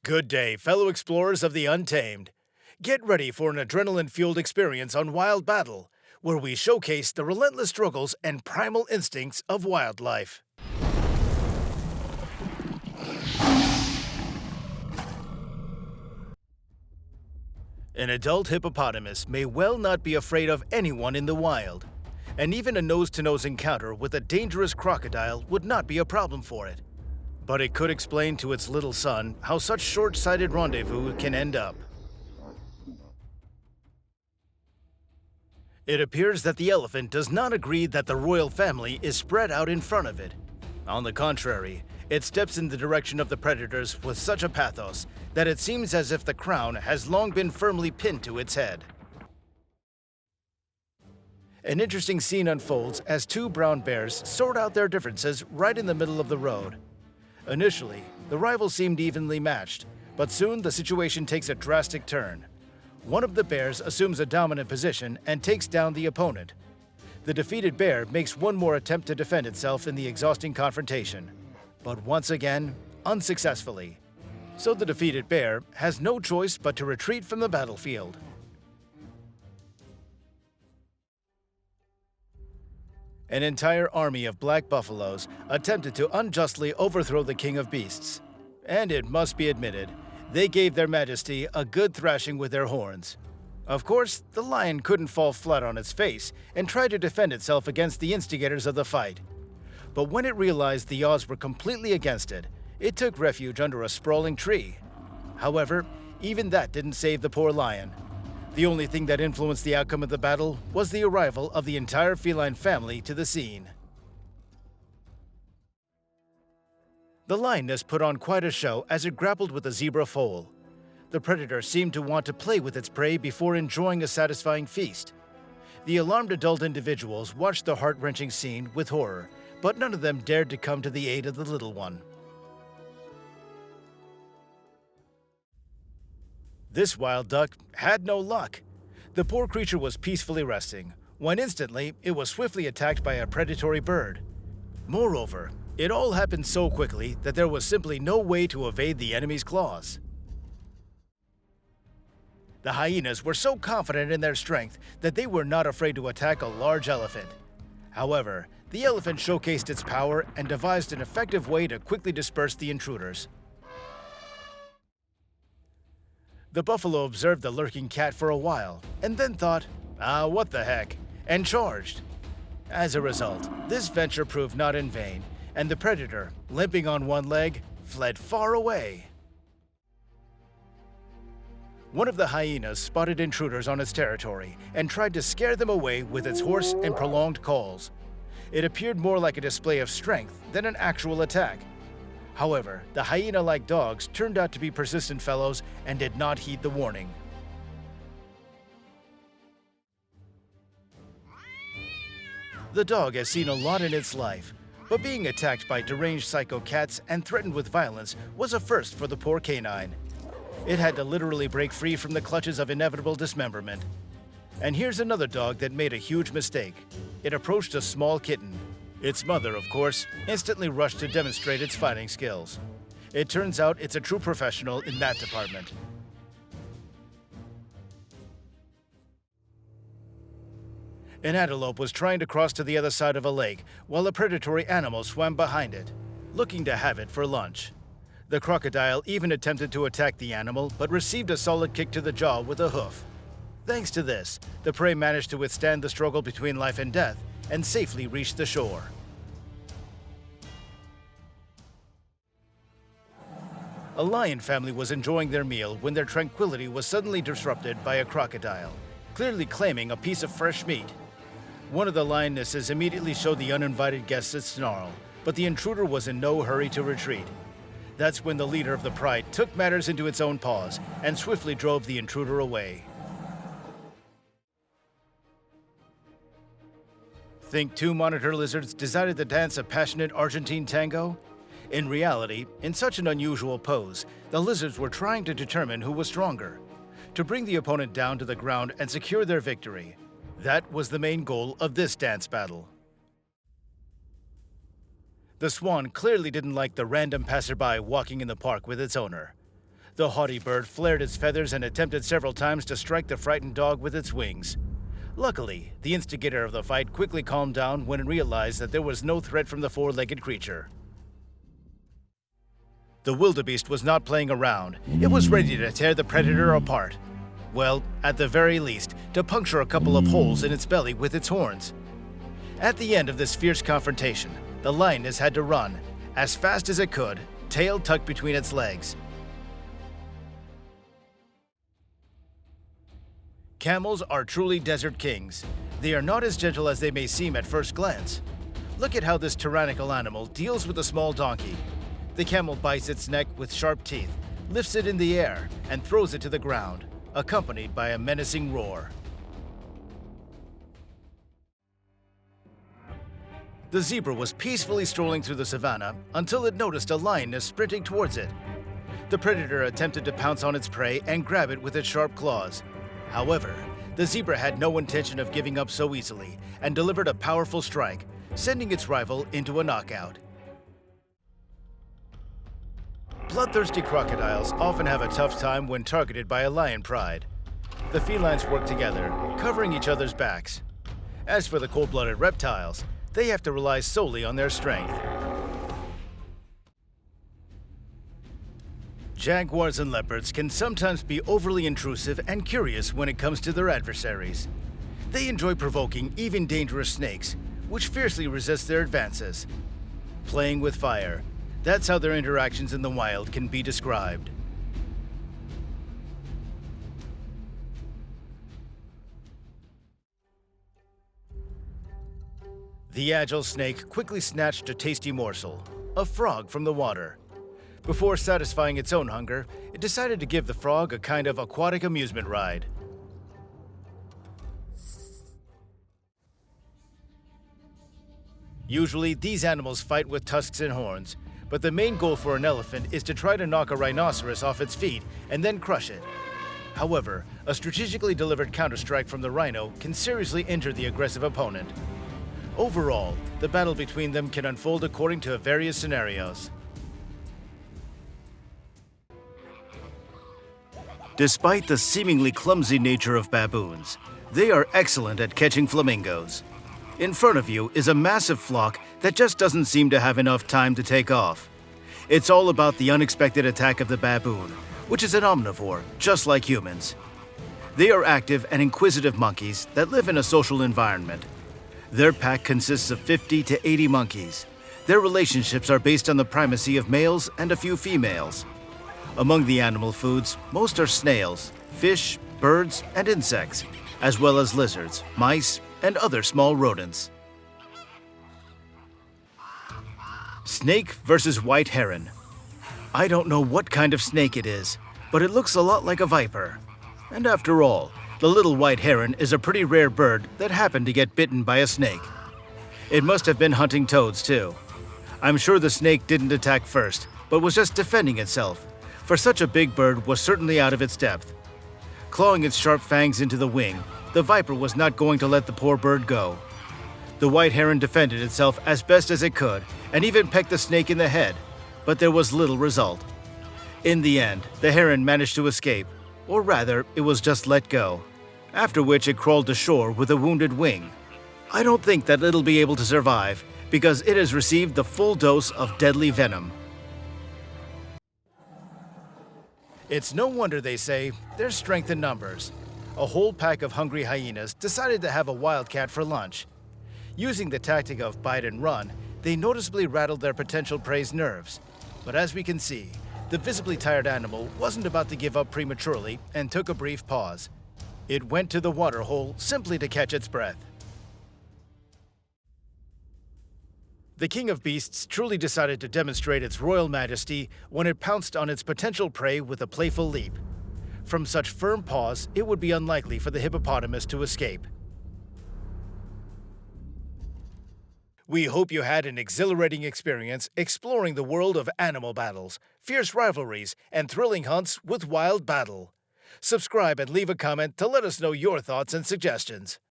Good day, fellow explorers of the Untamed. Get ready for an adrenaline-fueled experience on Wild Battle, where we showcase the relentless struggles and primal instincts of wildlife. An adult hippopotamus may well not be afraid of anyone in the wild, and even a nose-to-nose encounter with a dangerous crocodile would not be a problem for it. But it could explain to its little son how such short-sighted rendezvous can end up. It appears that the elephant does not agree that the royal family is spread out in front of it. On the contrary, it steps in the direction of the predators with such a pathos that it seems as if the crown has long been firmly pinned to its head. An interesting scene unfolds as two brown bears sort out their differences right in the middle of the road. Initially, the rivals seemed evenly matched, but soon the situation takes a drastic turn. One of the bears assumes a dominant position and takes down the opponent. The defeated bear makes one more attempt to defend itself in the exhausting confrontation, but once again, unsuccessfully. So the defeated bear has no choice but to retreat from the battlefield. An entire army of black buffaloes attempted to unjustly overthrow the king of beasts. And it must be admitted, they gave their majesty a good thrashing with their horns. Of course, the lion couldn't fall flat on its face and tried to defend itself against the instigators of the fight. But when it realized the odds were completely against it, it took refuge under a sprawling tree. However, even that didn't save the poor lion. The only thing that influenced the outcome of the battle was the arrival of the entire feline family to the scene. The lioness put on quite a show as it grappled with a zebra foal. The predator seemed to want to play with its prey before enjoying a satisfying feast. The alarmed adult individuals watched the heart-wrenching scene with horror, but none of them dared to come to the aid of the little one. This wild duck had no luck. The poor creature was peacefully resting, when instantly it was swiftly attacked by a predatory bird. Moreover, it all happened so quickly that there was simply no way to evade the enemy's claws. The hyenas were so confident in their strength that they were not afraid to attack a large elephant. However, the elephant showcased its power and devised an effective way to quickly disperse the intruders. The buffalo observed the lurking cat for a while, and then thought, what the heck, and charged. As a result, this venture proved not in vain, and the predator, limping on one leg, fled far away. One of the hyenas spotted intruders on its territory and tried to scare them away with its hoarse and prolonged calls. It appeared more like a display of strength than an actual attack. However, the hyena-like dogs turned out to be persistent fellows and did not heed the warning. The dog has seen a lot in its life, but being attacked by deranged psycho cats and threatened with violence was a first for the poor canine. It had to literally break free from the clutches of inevitable dismemberment. And here's another dog that made a huge mistake. It approached a small kitten. Its mother, of course, instantly rushed to demonstrate its fighting skills. It turns out it's a true professional in that department. An antelope was trying to cross to the other side of a lake while a predatory animal swam behind it, looking to have it for lunch. The crocodile even attempted to attack the animal but received a solid kick to the jaw with a hoof. Thanks to this, the prey managed to withstand the struggle between life and death and safely reached the shore. A lion family was enjoying their meal when their tranquility was suddenly disrupted by a crocodile, clearly claiming a piece of fresh meat. One of the lionesses immediately showed the uninvited guests its snarl, but the intruder was in no hurry to retreat. That's when the leader of the pride took matters into its own paws and swiftly drove the intruder away. Think two monitor lizards decided to dance a passionate Argentine tango? In reality, in such an unusual pose, the lizards were trying to determine who was stronger, to bring the opponent down to the ground and secure their victory. That was the main goal of this dance battle. The swan clearly didn't like the random passerby walking in the park with its owner. The haughty bird flared its feathers and attempted several times to strike the frightened dog with its wings. Luckily, the instigator of the fight quickly calmed down when it realized that there was no threat from the four-legged creature. The wildebeest was not playing around. It was ready to tear the predator apart. Well, at the very least, to puncture a couple of holes in its belly with its horns. At the end of this fierce confrontation, the lioness had to run, as fast as it could, tail tucked between its legs. Camels are truly desert kings. They are not as gentle as they may seem at first glance. Look at how this tyrannical animal deals with a small donkey. The camel bites its neck with sharp teeth, lifts it in the air, and throws it to the ground, accompanied by a menacing roar. The zebra was peacefully strolling through the savannah until it noticed a lioness sprinting towards it. The predator attempted to pounce on its prey and grab it with its sharp claws. However, the zebra had no intention of giving up so easily and delivered a powerful strike, sending its rival into a knockout. Bloodthirsty crocodiles often have a tough time when targeted by a lion pride. The felines work together, covering each other's backs. As for the cold-blooded reptiles, they have to rely solely on their strength. Jaguars and leopards can sometimes be overly intrusive and curious when it comes to their adversaries. They enjoy provoking even dangerous snakes, which fiercely resist their advances. Playing with fire, that's how their interactions in the wild can be described. The agile snake quickly snatched a tasty morsel, a frog from the water. Before satisfying its own hunger, it decided to give the frog a kind of aquatic amusement ride. Usually, these animals fight with tusks and horns, but the main goal for an elephant is to try to knock a rhinoceros off its feet and then crush it. However, a strategically delivered counterstrike from the rhino can seriously injure the aggressive opponent. Overall, the battle between them can unfold according to various scenarios. Despite the seemingly clumsy nature of baboons, they are excellent at catching flamingos. In front of you is a massive flock that just doesn't seem to have enough time to take off. It's all about the unexpected attack of the baboon, which is an omnivore, just like humans. They are active and inquisitive monkeys that live in a social environment. Their pack consists of 50 to 80 monkeys. Their relationships are based on the primacy of males and a few females. Among the animal foods, most are snails, fish, birds, and insects, as well as lizards, mice, and other small rodents. Snake versus white heron. I don't know what kind of snake it is, but it looks a lot like a viper. And after all, the little white heron is a pretty rare bird that happened to get bitten by a snake. It must have been hunting toads too. I'm sure the snake didn't attack first, but was just defending itself, for such a big bird was certainly out of its depth. Clawing its sharp fangs into the wing, the viper was not going to let the poor bird go. The white heron defended itself as best as it could and even pecked the snake in the head, but there was little result. In the end, the heron managed to escape, or rather, it was just let go, after which it crawled to shore with a wounded wing. I don't think that it'll be able to survive because it has received the full dose of deadly venom. It's no wonder they say there's strength in numbers. A whole pack of hungry hyenas decided to have a wildcat for lunch. Using the tactic of bite and run, they noticeably rattled their potential prey's nerves. But as we can see, the visibly tired animal wasn't about to give up prematurely and took a brief pause. It went to the water hole simply to catch its breath. The king of beasts truly decided to demonstrate its royal majesty when it pounced on its potential prey with a playful leap. From such firm paws, it would be unlikely for the hippopotamus to escape. We hope you had an exhilarating experience exploring the world of animal battles, fierce rivalries, and thrilling hunts with wild battle. Subscribe and leave a comment to let us know your thoughts and suggestions.